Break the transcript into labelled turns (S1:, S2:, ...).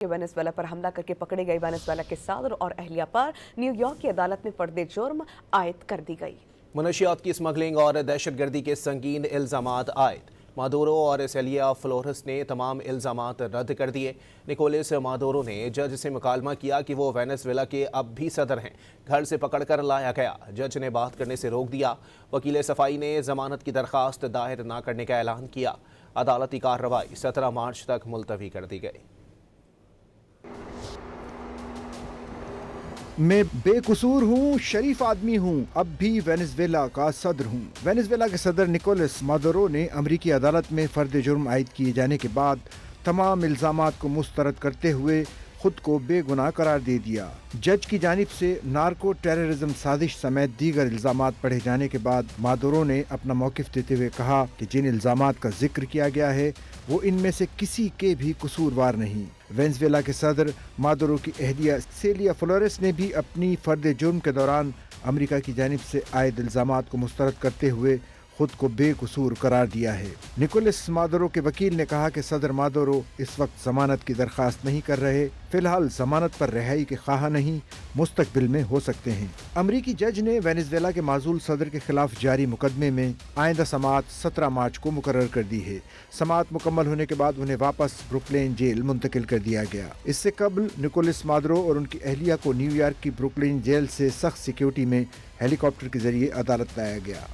S1: Venezuela पर हमला करके पकड़े गए वेनेजुएला के सदर और अहलिया पर न्यूयॉर्क की अदालत में पर्दे जुर्म आयद कर दी गई।
S2: मनशियात की स्मगलिंग और दहशतगर्दी के संगीन इल्जामात आयद। मादुरो और सेलिया फ्लोरेस ने तमाम इल्जामात रद्द कर दिए। निकोलस मादुरो ने जज से मुकालमा किया कि वो वेनेजुएला के अब भी सदर हैं। घर से पकड़कर लाया गया। जज ने बात करने से रोक दिया। वकील सफाई ने जमानत की दरखास्त दायर न करने का ऐलान किया। अदालती कार्रवाई 17 मार्च तक मुलतवी कर दी गई।
S3: मैं बेकसूर हूँ, शरीफ आदमी हूँ, अब भी वेनेजुएला का सदर हूँ। वेनेजुएला के सदर निकोलस मादुरो ने अमरीकी अदालत में फर्द जुर्म आयद किए जाने के बाद तमाम इल्जामात को मुस्तरद करते हुए खुद को बेगुनाह करार दे दिया। जज की जानिब से नार्को टेररिज्म साजिश समेत दीगर इल्जामात पढ़े जाने के बाद मादुरो ने अपना मौक़िफ़ देते हुए कहा कि जिन इल्जामात का जिक्र किया गया है वो इनमें से किसी के भी कसूरवार नहीं। वेनेजुएला के सदर मादुरो की अहलिया सेलिया फ्लोरेस ने भी अपनी फर्द जुर्म के दौरान अमेरिका की जानिब से आयद इल्जामात को मुस्तरद करते हुए खुद को बेकसूर करार दिया है। निकोलस मादुरो के वकील ने कहा कि सदर मादुरो इस वक्त जमानत की दरख्वास्त नहीं कर रहे, फिलहाल जमानत पर रिहाई के ख्वाह नहीं, मुस्तकबिल में हो सकते हैं। अमरीकी जज ने वेनेजुएला के माजूल सदर के खिलाफ जारी मुकदमे में आइंदा समाअत 17 मार्च को मुकर्रर कर दी है। समाअत मुकम्मल होने के बाद उन्हें वापस ब्रुकलिन जेल मुंतकिल कर दिया गया। इससे कबल निकोलस मादुरो और उनकी अहलिया को न्यूयॉर्क की ब्रुकलिन जेल से सख्त सिक्योरिटी में हेलीकॉप्टर के जरिए अदालत लाया गया।